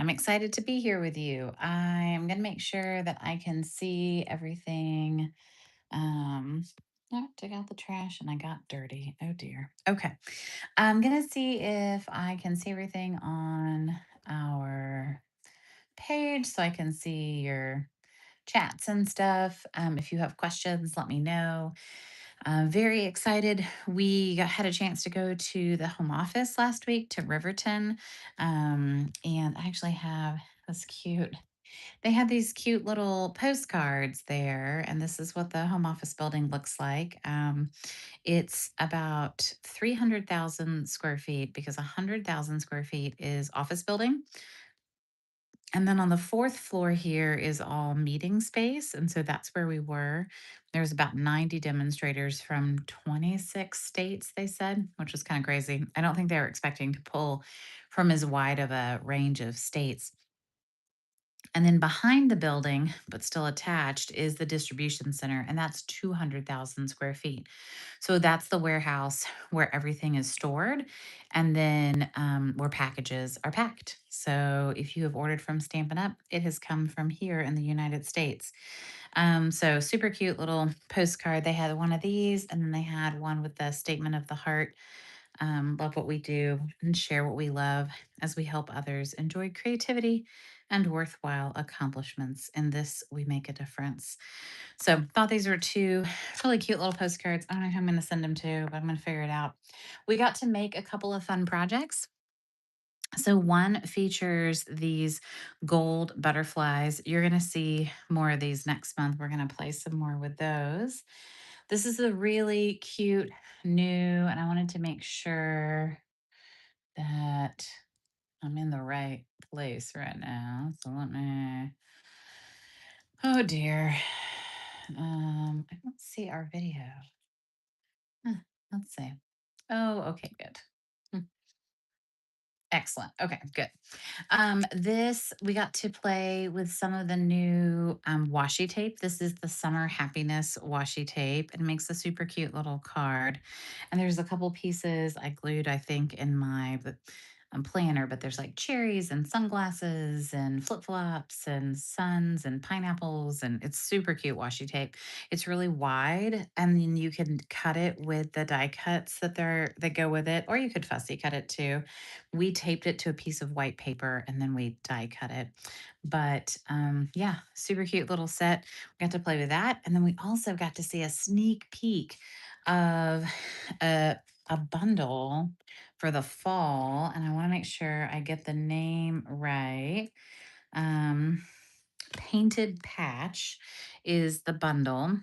I'm excited to be here with you. I'm going to make sure that I can see everything. Um, oh, took out the trash and I got dirty. Oh dear. Okay. I'm going to see if I can see everything on our page so I can see your chats and stuff. If you have questions, let me know. Very excited. Had a chance to go to the home office last week to Riverton. And I actually have this cute, they had these cute little postcards there. And this is what the home office building looks like. It's about 300,000 square feet because 100,000 square feet is office building. And then on the fourth floor here is all meeting space. And so that's where we were. There's about 90 demonstrators from 26 states, they said, which was kind of crazy. I don't think they were expecting to pull from as wide of a range of states. And then behind the building, but still attached, is the distribution center, and that's 200,000 square feet. So that's the warehouse where everything is stored, and then where packages are packed. So if you have ordered from Stampin' Up, it has come from here in the United States. So super cute little postcard. They had one of these, and then they had one with the statement of the heart. Love what we do and share what we love as we help others enjoy creativity and worthwhile accomplishments. In this, we make a difference. So, thought these were two really cute little postcards. I don't know who I'm going to send them to, but I'm going to figure it out. We got to make a couple of fun projects. So, one features these gold butterflies. You're going to see more of these next month. We're going to play some more with those. This is a really cute new, and I wanted to make sure that I'm in the right place right now. So let me, oh dear. I don't see our video. Huh, let's see. Oh, okay, good. Hmm, excellent. Okay, good. This we got to play with some of the new washi tape. This is the Summer Happiness washi tape. It makes a super cute little card. And there's a couple pieces I glued, I think, in my planner, but there's like cherries and sunglasses and flip-flops and suns and pineapples, and it's super cute washi tape. It's really wide, and then you can cut it with the die cuts that go with it, or you could fussy cut it too. We taped it to a piece of white paper and then we die cut it. But yeah, super cute little set. We got to play with that. And then we also got to see a sneak peek of a bundle for the fall. And I want to make sure I get the name right. Um, Painted Patch is the bundle.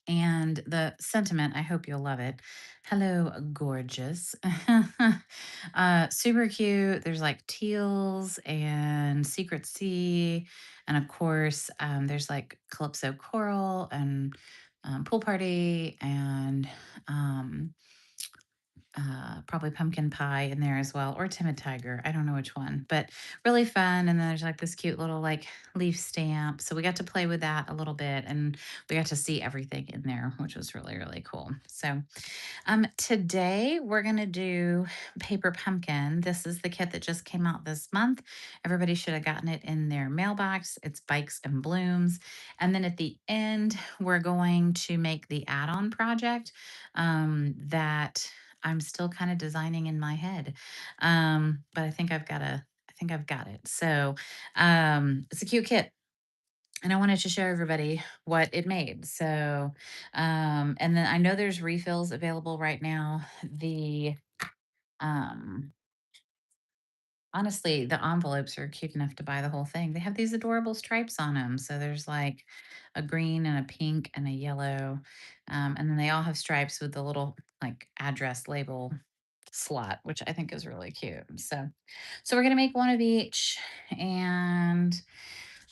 And the sentiment, I hope you'll love it. Hello, gorgeous. Super cute. There's like teals and secret sea. And of course, there's like calypso coral and pool party and um, probably pumpkin pie in there as well, or timid tiger. I don't know which one, but really fun. And then there's like this cute little like leaf stamp. So we got to play with that a little bit, and we got to see everything in there, which was really, really cool. So today we're going to do Paper Pumpkin. This is the kit that just came out this month. Everybody should have gotten it in their mailbox. It's Bikes and Blooms. And then at the end, we're going to make the add on project that I'm still kind of designing in my head. But I think I've got it. So it's a cute kit, and I wanted to show everybody what it made. So, and then I know there's refills available right now. Um, Honestly, the envelopes are cute enough to buy the whole thing. They have these adorable stripes on them. So there's like a green and a pink and a yellow. And then they all have stripes with the little like address label slot, which I think is really cute. So we're going to make one of each. And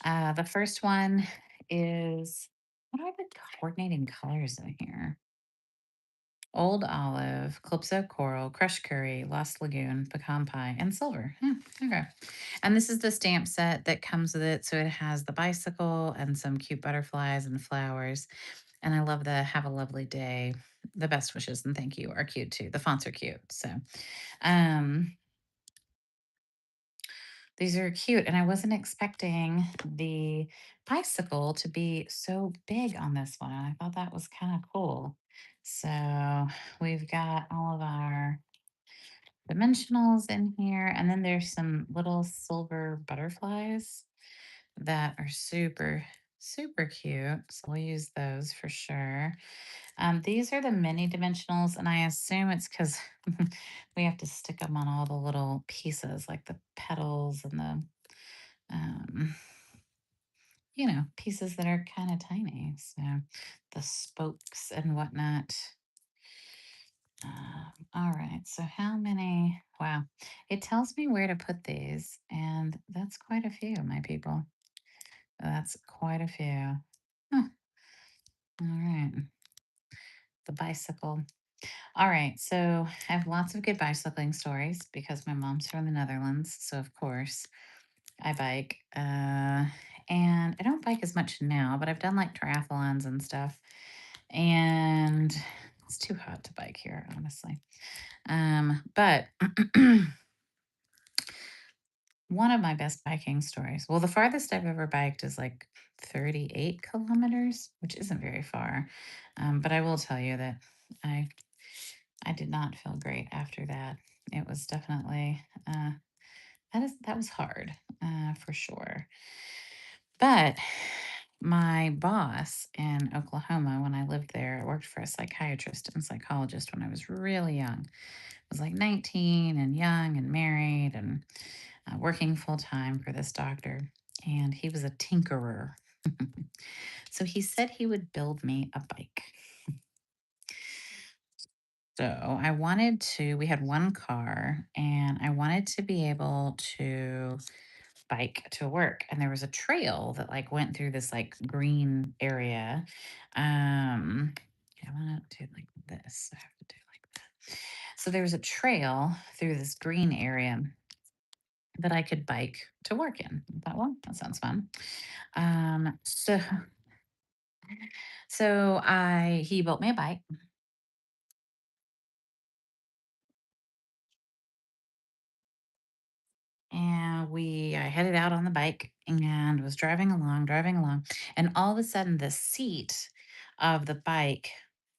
the first one is, what are the coordinating colors in here? Old olive, calypso coral, crushed curry, lost lagoon, pecan pie, and silver. Okay. And this is the stamp set that comes with it. So it has the bicycle and some cute butterflies and flowers. And I love the have a lovely day. The best wishes and thank you are cute too. The fonts are cute. So um These are cute, and I wasn't expecting the bicycle to be so big on this one. I thought that was kind of cool. So we've got all of our dimensionals in here, and then there's some little silver butterflies that are super, super cute. So we'll use those for sure. These are the mini dimensionals, and I assume it's because we have to stick them on all the little pieces, like the petals and the um, pieces that are kind of tiny. So the spokes and whatnot. All right. So how many? Wow. It tells me where to put these, and that's quite a few, my people. That's quite a few. Huh. All right. The bicycle. All right. So I have lots of good bicycling stories because my mom's from the Netherlands. So, of course, I bike. And I don't bike as much now, but I've done like triathlons and stuff. And it's too hot to bike here, honestly. But one of my best biking stories, well, the farthest I've ever biked is like 38 kilometers, which isn't very far. But I will tell you that I I did not feel great after that. It was definitely that was hard for sure. But my boss in Oklahoma, when I lived there, I worked for a psychiatrist and psychologist when I was really young. I was like 19 and young and married and working full time for this doctor. And he was a tinkerer. So he said he would build me a bike. So we had one car and I wanted to be able to bike to work. And there was a trail that like went through this like green area. I want to do like this. I have to do like that. So there was a trail through this green area that I could bike to work in. I thought, well, that sounds fun. Um, so so he built me a bike and I headed out on the bike and was driving along, and all of a sudden the seat of the bike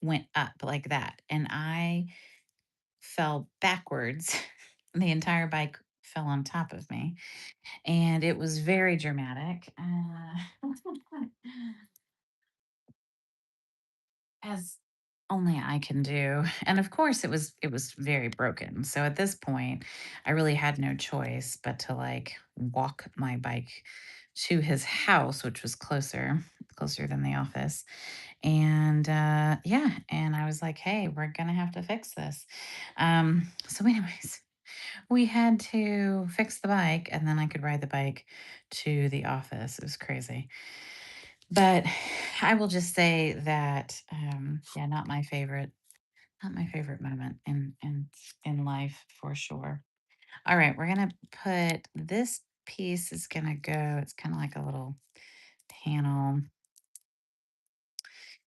went up like that, and I fell backwards. The entire bike fell on top of me, and it was very dramatic. As only I can do. And of course it was very broken. So at this point, I really had no choice but to like walk my bike to his house, which was closer than the office. And yeah, and I was like, "Hey, we're going to have to fix this." So anyways, we had to fix the bike and then I could ride the bike to the office. It was crazy. But I will just say that, yeah, not my favorite moment in life for sure. All right, we're gonna put this piece is gonna go. It's kind of like a little panel,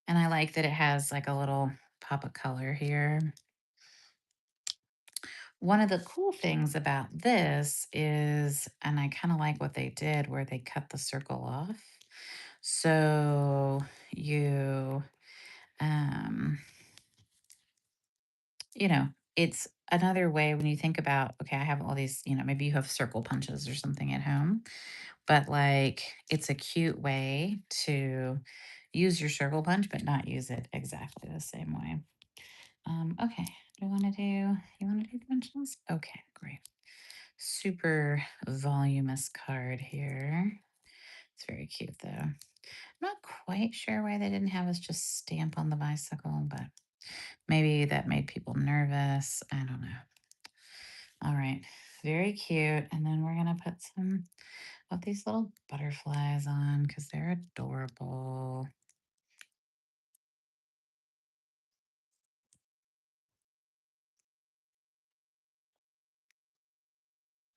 and I like that it has like a little pop of color here. One of the cool things about this is, and I kind of like what they did where they cut the circle off. So you um you know, it's another way when you think about, okay, I have all these, maybe you have circle punches or something at home, but like it's a cute way to use your circle punch, but not use it exactly the same way. Okay. You want to do dimensionals? Okay, great. Super voluminous card here. It's very cute though. I'm not quite sure why they didn't have us just stamp on the bicycle, but maybe that made people nervous. I don't know. All right, very cute. And then we're gonna put some of these little butterflies on because they're adorable.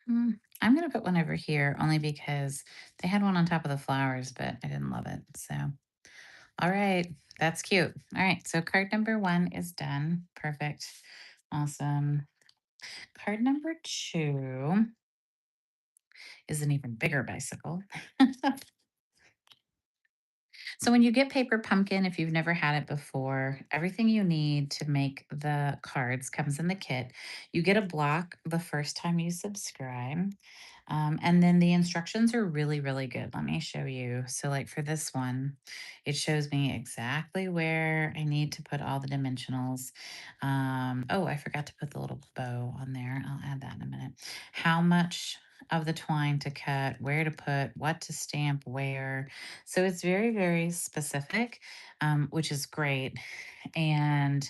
I'm gonna put one over here only because they had one on top of the flowers, but I didn't love it. So, all right, that's cute. All right, so card number one is done. Perfect. Awesome. Card number two is an even bigger bicycle. So when you get Paper Pumpkin, if you've never had it before, everything you need to make the cards comes in the kit. You get a block the first time you subscribe. And then the instructions are really, really good. Let me show you. So, like for this one, it shows me exactly where I need to put all the dimensionals. Oh, I forgot to put the little bow on there. I'll add that in a minute. How much of the twine to cut, where to put, what to stamp, where. So it's very, very specific, which is great. And,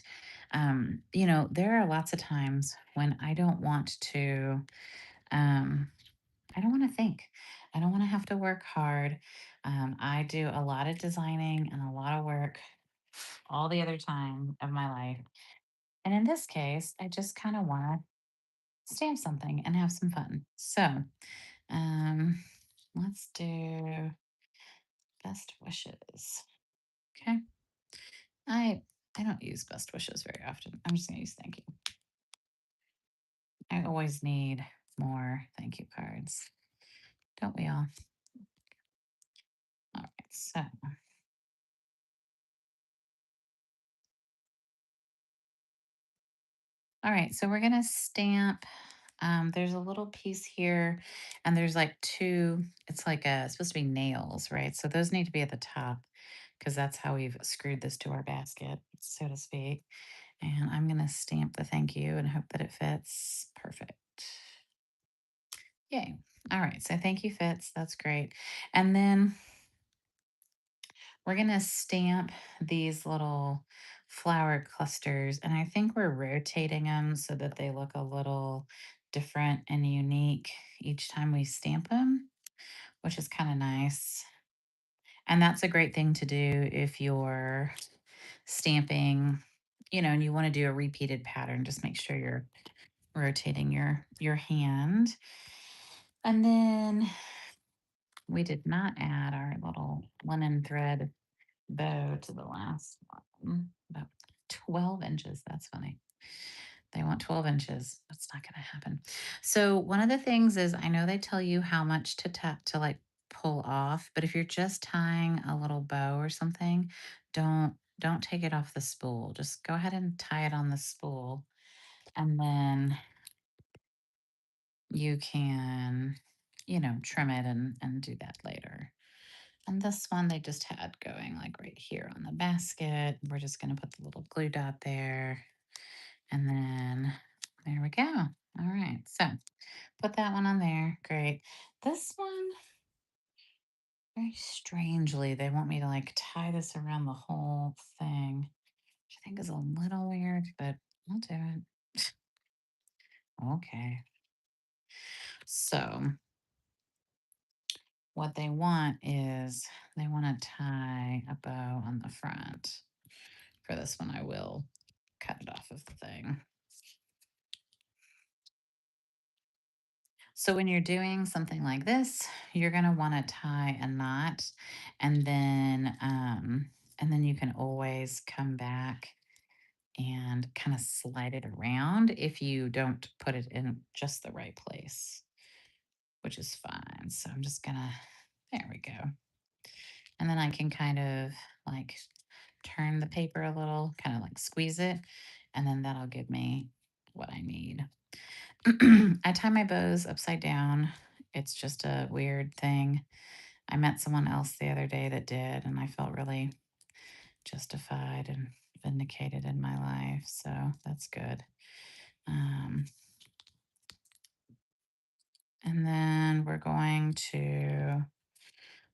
there are lots of times when um, I don't want to think. I don't want to have to work hard. I do a lot of designing and a lot of work all the other time of my life. And in this case, I just kind of want to stamp something and have some fun. So um, let's do best wishes. Okay. I I don't use best wishes very often. I'm just gonna use thank you. I always need more thank you cards. Don't we all? All right. So we're gonna stamp. There's a little piece here, and there's like two. It's like it's supposed to be nails, right? So those need to be at the top because that's how we've screwed this to our basket, so to speak. And I'm gonna stamp the thank you and hope that it fits. Perfect. Yay. All right. So thank you fits. That's great. And then we're going to stamp these little flower clusters. And I think we're rotating them so that they look a little different and unique each time we stamp them, which is kind of nice. And that's a great thing to do if you're stamping, and you want to do a repeated pattern. Just make sure you're rotating your hand. And then we did not add our little linen thread bow to the last one. About 12 inches. That's funny. They want 12 inches. That's not going to happen. So one of the things is I know they tell you how much to like pull off, but if you're just tying a little bow or something, don't take it off the spool. Just go ahead and tie it on the spool, and then you can, trim it and do that later. And this one they just had going like right here on the basket. We're just going to put the little glue dot there. And then there we go. All right. So put that one on there. Great. This one, very strangely, they want me to like tie this around the whole thing, which I think is a little weird, but I'll do it. Okay. So what they want is they want to tie a bow on the front. For this one, I will cut it off of the thing. So when you're doing something like this, you're going to want to tie a knot, and then you can always come back and kind of slide it around if you don't put it in just the right place, which is fine. So I'm just going to there we go. And then I can kind of like turn the paper a little, kind of like squeeze it, and then that'll give me what I need. I tie my bows upside down. It's just a weird thing. I met someone else the other day that did, and I felt really justified and vindicated in my life. So that's good. Um, and then we're going to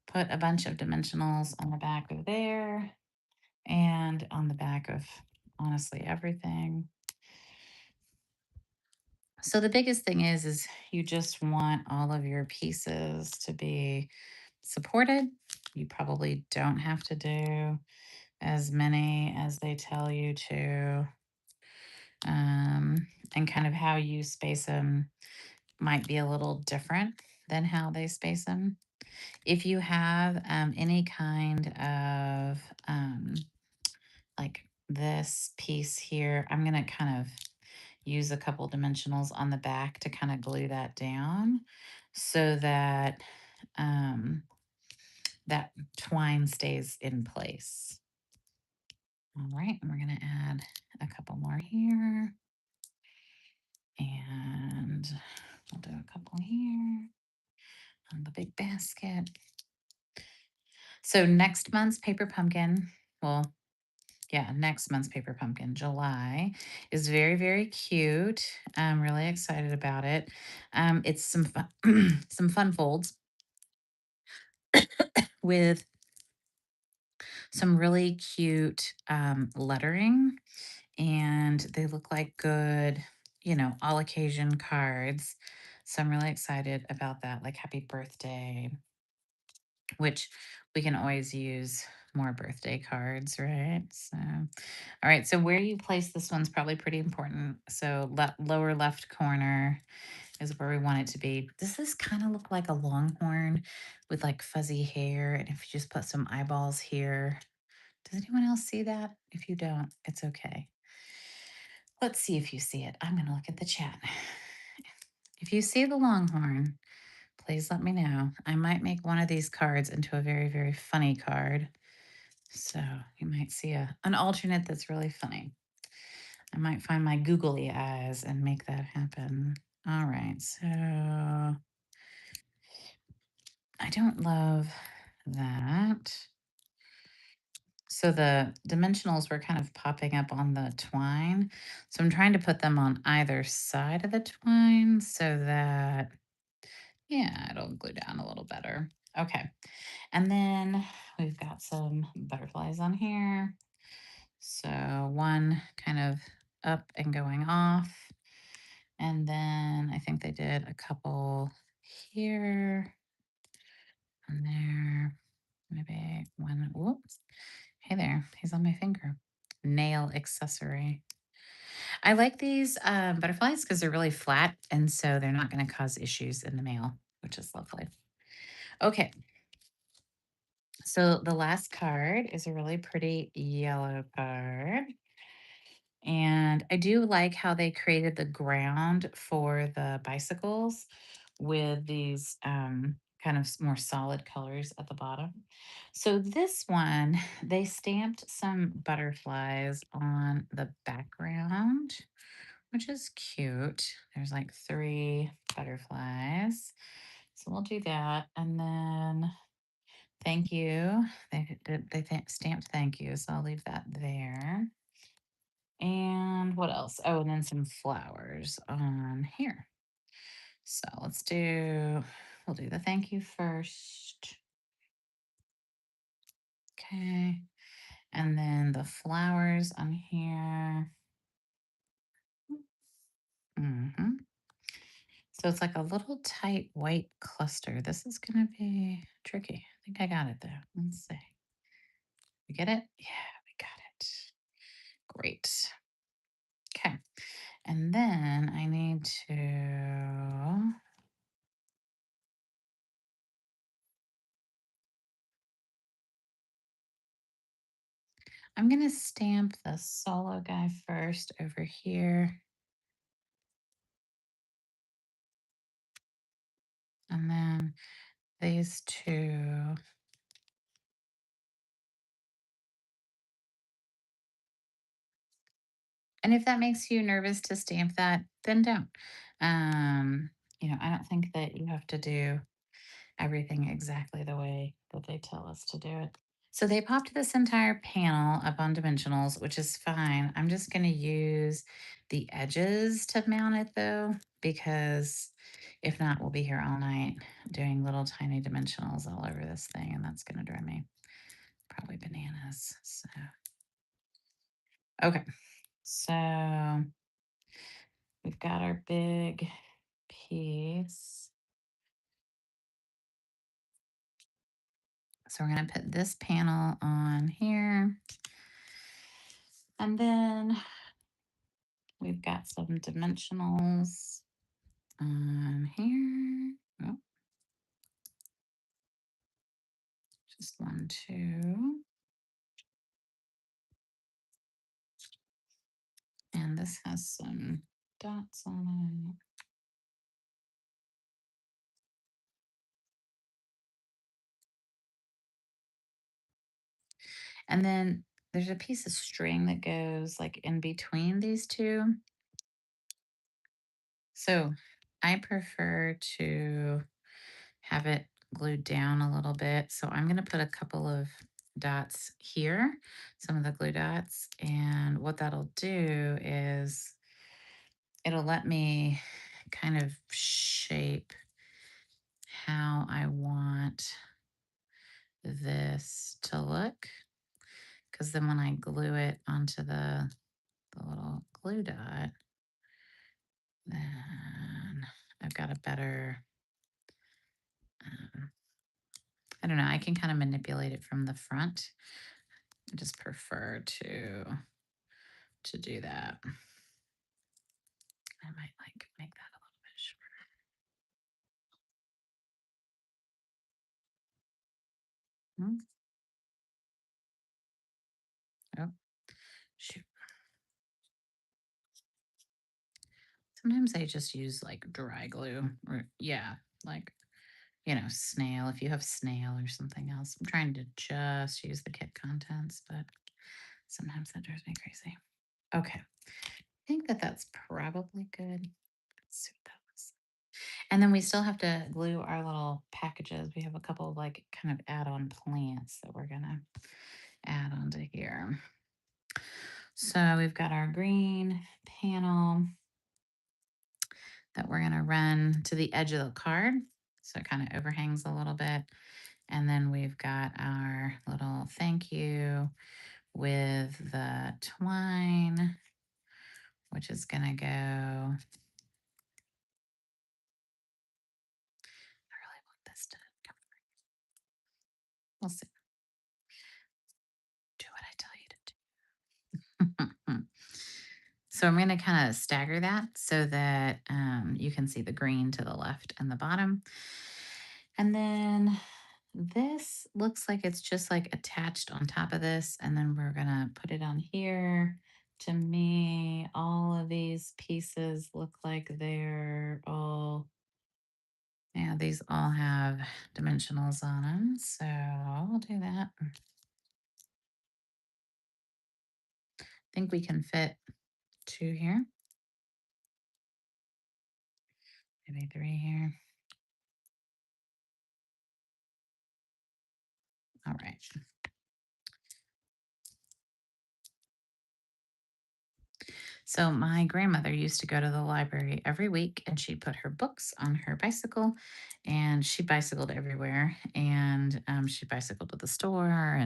put a bunch of dimensionals on the back of there and on the back of honestly everything. So the biggest thing is you just want all of your pieces to be supported. You probably don't have to do as many as they tell you to. And kind of how you space them might be a little different than how they space them. If you have any kind of like this piece here, I'm going to kind of use a couple dimensionals on the back to kind of glue that down. so that um, that twine stays in place. All right, and we're going to add a couple more here, and we'll do a couple here on the big basket. So next month's paper pumpkin, well, yeah, next month's paper pumpkin, July, is very, very cute. I'm really excited about it. It's some fun, some fun folds with some really cute lettering, and they look like good, all occasion cards. So I'm really excited about that, like happy birthday, which we can always use more birthday cards, right? So, all right. So where you place this one's probably pretty important. So lower left corner is where we want it to be. Does this kind of look like a longhorn with like fuzzy hair? And if you just put some eyeballs here, does anyone else see that? If you don't, it's okay. Let's see if you see it. I'm going to look at the chat. If you see the longhorn, please let me know. I might make one of these cards into a very, very funny card. So you might see an alternate that's really funny. I might find my googly eyes and make that happen. All right. So I don't love that. So the dimensionals were kind of popping up on the twine. So I'm trying to put them on either side of the twine so that, yeah, it'll glue down a little better. Okay. And then we've got some butterflies on here. So one kind of up and going off. And then I think they did a couple here and there. Maybe one. Whoops. Hey there. He's on my finger. Nail accessory. I like these butterflies because they're really flat. And so they're not going to cause issues in the mail, which is lovely. Okay. So the last card is a really pretty yellow card. And I do like how they created the ground for the bicycles with these kind of more solid colors at the bottom. So this one, they stamped some butterflies on the background, which is cute. There's like 3 butterflies. So we'll do that. And then thank you. They stamped thank you. So I'll leave that there. And what else? Oh, and then some flowers on here. So we'll do the thank you first. Okay. And then the flowers on here. hmm So it's like a little tight white cluster. This is going to be tricky. I think I got it though. Let's see. We get it? Yeah, we got it. Great. Okay. And then I need to I'm going to stamp the solo guy first over here. And then these two. And if that makes you nervous to stamp that, then don't. Um, I don't think that you have to do everything exactly the way that they tell us to do it. So they popped this entire panel up on dimensionals, which is fine. I'm just going to use the edges to mount it though, because if not, we'll be here all night doing little tiny dimensionals all over this thing, and that's going to drive me probably bananas. So, okay. So we've got our big piece. So we're going to put this panel on here. And then we've got some dimensionals on here. Oh, just 1, 2. And this has some dots on And then there's a piece of string that goes like in between these two. So I prefer to have it glued down a little bit. So I'm going to put a couple of dots here, some of the glue dots. And what that'll do is it'll let me kind of shape how I want this to look. Because then when I glue it onto the little glue dot, then I've got a better, um, I don't know, I can kind of manipulate it from the front. I just prefer to do that. I might like make that a little bit shorter. Hmm, oh, shoot. Sometimes I just use like dry glue or yeah, like snail. If you have snail or something else, I'm trying to just use the kit contents, but sometimes that drives me crazy. Okay, I think that that's probably good. Let's see what that was. And then we still have to glue our little packages. We have a couple of like kind of add-on plants that we're gonna add onto here. So we've got our green panel that we're going to run to the edge of the card. So it kind of overhangs a little bit. And then we've got our little thank you with the twine, which is going to go. I really want this to come. We'll see. Do what I tell you to do. So I'm going to kind of stagger that so that you can see the green to the left and the bottom. And then this looks like it's just like attached on top of this. And then we're going to put it on here. To me, all of these pieces look like they're all, yeah, these all have dimensionals on them. So I'll do that. I think we can fit two here, maybe three here. All right. So my grandmother used to go to the library every week and she'd put her books on her bicycle and she bicycled everywhere and she bicycled to the store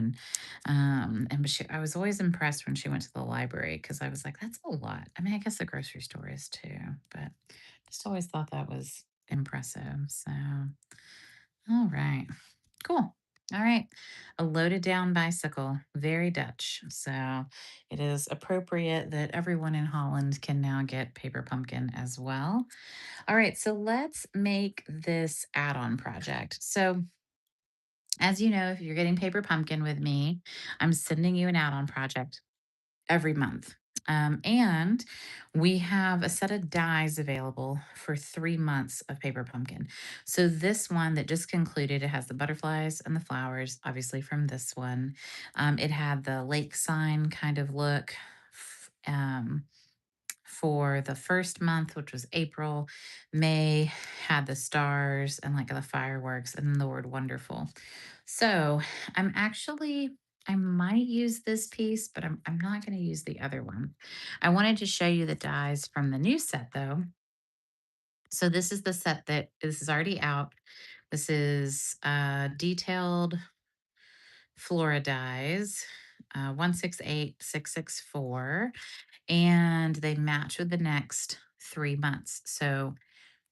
but I was always impressed when she went to the library because I was like, that's a lot. I mean, I guess the grocery store is too, but just always thought that was impressive. So, all right. Cool. All right. A loaded down bicycle, very Dutch. So it is appropriate that everyone in Holland can now get Paper Pumpkin as well. All right. So let's make this add on project. So, as you know, if you're getting Paper Pumpkin with me, I'm sending you an add on project every month. And we have a set of dies available for 3 months of Paper Pumpkin. So this one that just concluded, it has the butterflies and the flowers, obviously from this one. It had the lake sign kind of look. For the first month, which was April. May had the stars and like the fireworks and then the word wonderful. So I might use this piece, but I'm not going to use the other one. I wanted to show you the dies from the new set though. So this is the set that this is already out. This is detailed Flora dies, 168664, and they match with the next 3 months. So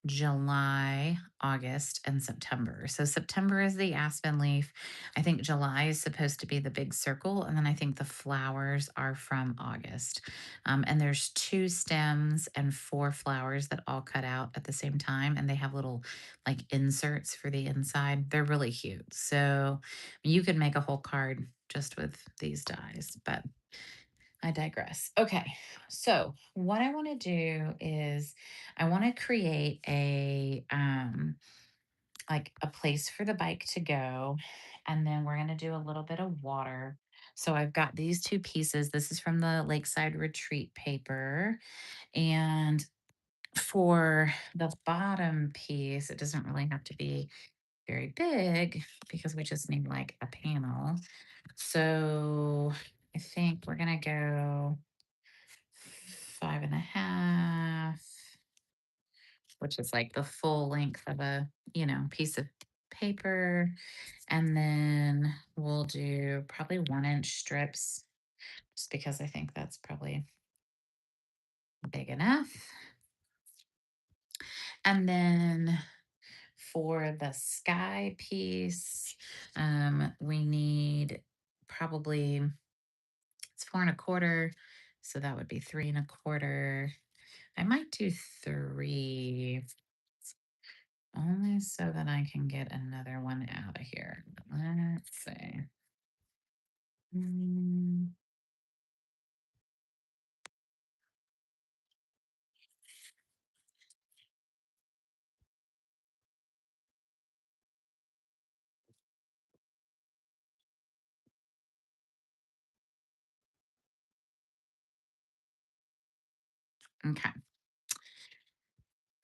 July, August, and September. So September is the aspen leaf. I think July is supposed to be the big circle. And then I think the flowers are from August. And there's two stems and four flowers that all cut out at the same time. And they have little like inserts for the inside. They're really cute. So you could make a whole card just with these dies, but I digress. Okay. So, what I want to do is I want to create a like a place for the bike to go, and then we're going to do a little bit of water. So I've got these two pieces. This is from the Lakeside Retreat paper. And for the bottom piece, it doesn't really have to be very big because we just need like a panel. So I think we're going to go 5.5, which is like the full length of a, piece of paper. And then we'll do probably 1 inch strips just because I think that's probably big enough. And then for the sky piece, we need probably, it's 4.25. So that would be 3.25. I might do 3 only so that I can get another one out of here. Let's see. Mm, okay.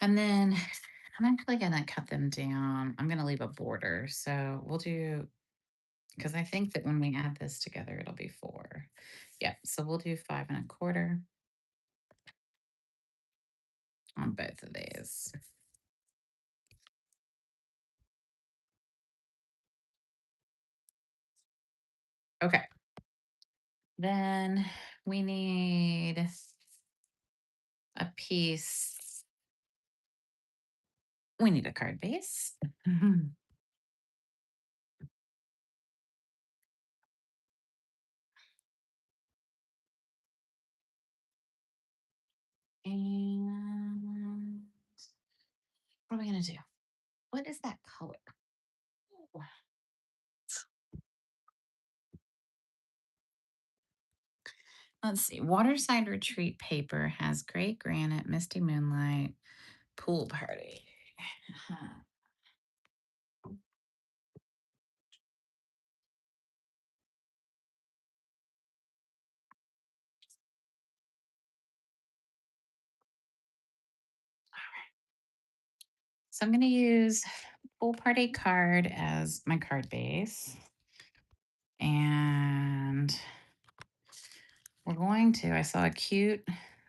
And then I'm actually going to cut them down. I'm going to leave a border. So we'll do, because I think that when we add this together, it'll be 4. Yeah. So we'll do 5.25 on both of these. Okay. Then we need a piece. We need a card base. And what are we going to do? What is that color? Ooh. Let's see. Waterside Retreat paper has gray granite, misty moonlight, pool party. Huh. So I'm going to use pool party card as my card base. And we're going to, I saw a cute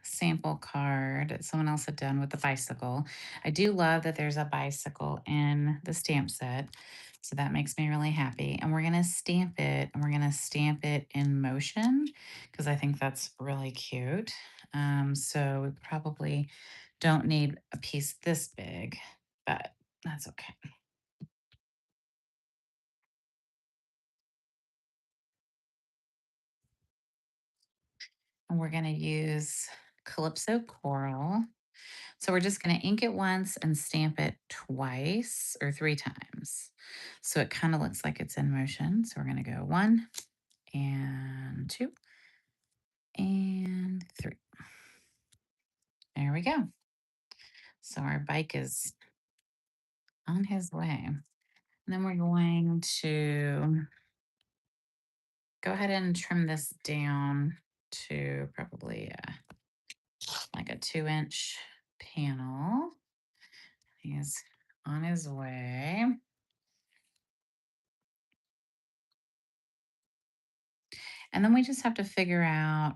sample card that someone else had done with the bicycle. I do love that there's a bicycle in the stamp set. So that makes me really happy. And we're going to stamp it and we're going to stamp it in motion because I think that's really cute. So we probably don't need a piece this big, but that's okay. And we're going to use Calypso Coral. So we're just going to ink it once and stamp it twice or 3 times. So it kind of looks like it's in motion. So we're going to go 1 and 2 and 3. There we go. So our bike is on his way. And then we're going to go ahead and trim this down to probably like a 2-inch panel. He's on his way. And then we just have to figure out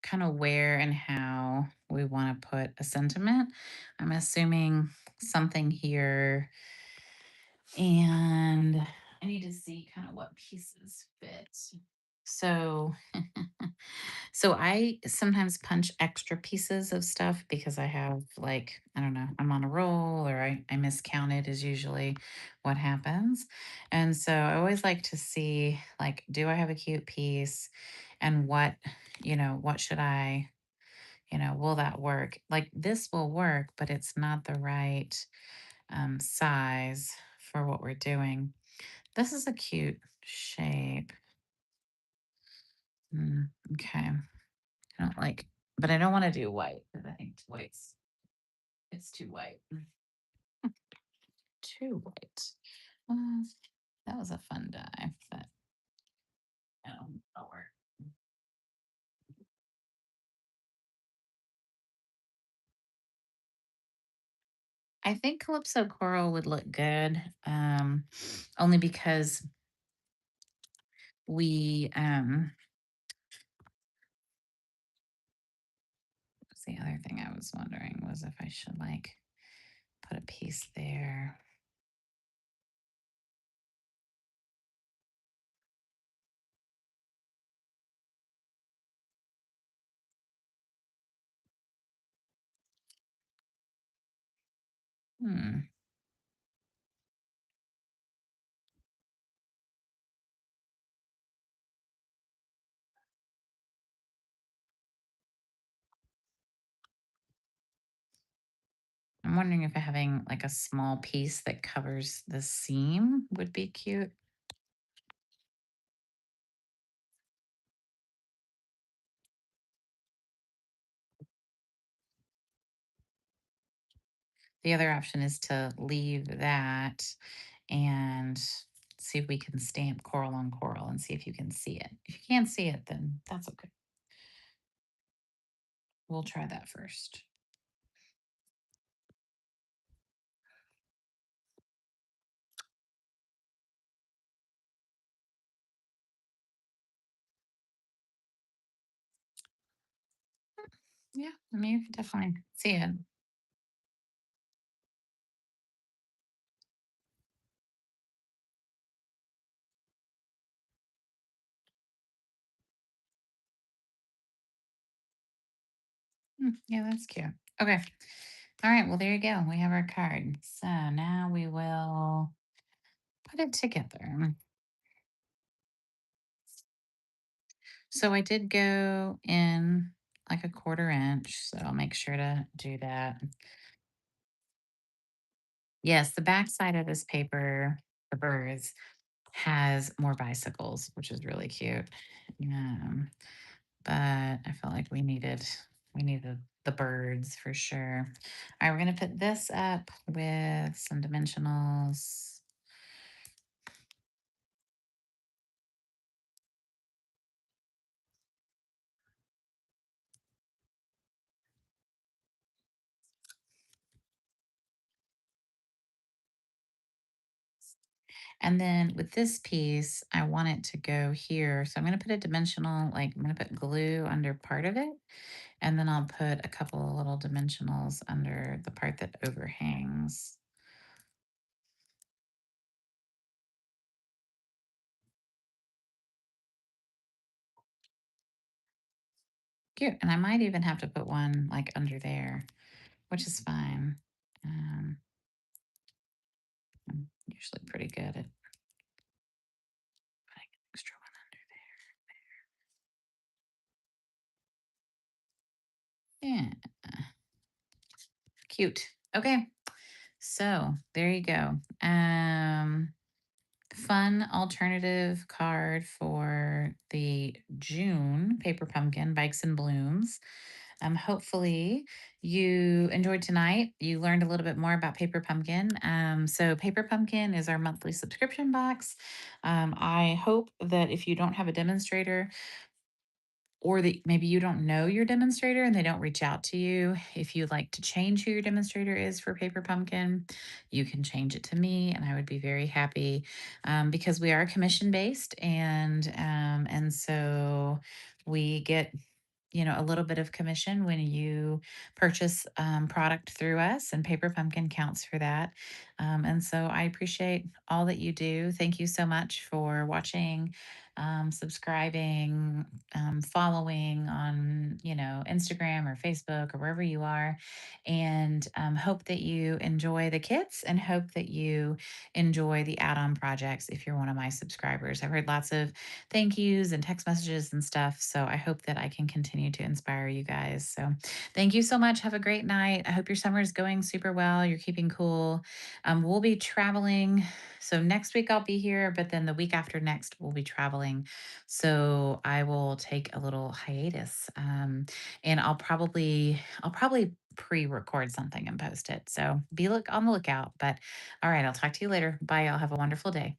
kind of where and how we want to put a sentiment. I'm assuming something here. And I need to see kind of what pieces fit. So so I sometimes punch extra pieces of stuff because I have like, I don't know, I'm on a roll or I miscounted is usually what happens. And so I always like to see like, do I have a cute piece and what should I, will that work? Like this will work, but it's not the right size for what we're doing. This is a cute shape. Okay. I don't like, but I don't want to do white because I think it's too white. Too white. Uh, that was a fun die, but that'll work. I think Calypso Coral would look good, only because we, what's the other thing I was wondering was if I should like put a piece there. Hmm. I'm wondering if having like a small piece that covers the seam would be cute. The other option is to leave that and see if we can stamp coral on coral and see if you can see it. If you can't see it, then that's okay. We'll try that first. Yeah, I mean, you can definitely see it. Yeah, that's cute. Okay. All right. Well, there you go. We have our card. So now we will put it together. So I did go in like a 1/4 inch. So I'll make sure to do that. Yes, the back side of this paper, the birds, has more bicycles, which is really cute. Um, but I felt like we needed the birds for sure. All right, we're gonna put this up with some dimensionals. And then with this piece, I want it to go here. So I'm going to put a dimensional, like I'm going to put glue under part of it. And then I'll put a couple of little dimensionals under the part that overhangs. Cute. And I might even have to put one like under there, which is fine. Um, I'm usually pretty good at putting an extra one under there. Yeah. Cute. Okay. So there you go. Fun alternative card for the June Paper Pumpkin Bikes and Blooms. Hopefully you enjoyed tonight. You learned a little bit more about Paper Pumpkin. So Paper Pumpkin is our monthly subscription box. I hope that if you don't have a demonstrator, or that maybe you don't know your demonstrator and they don't reach out to you. If you'd like to change who your demonstrator is for Paper Pumpkin, you can change it to me, and I would be very happy because we are commission based, and so we get a little bit of commission when you purchase product through us, and Paper Pumpkin counts for that. And so I appreciate all that you do. Thank you so much for watching, subscribing, following on Instagram or Facebook or wherever you are, and hope that you enjoy the kits and hope that you enjoy the add-on projects if you're one of my subscribers. I've heard lots of thank yous and text messages and stuff. So I hope that I can continue to inspire you guys. So thank you so much. Have a great night. I hope your summer is going super well. You're keeping cool. We'll be traveling. So next week I'll be here, but then the week after next we'll be traveling. So I will take a little hiatus, and I'll probably pre-record something and post it. So be look on the lookout. But all right, I'll talk to you later. Bye. Y'all have a wonderful day.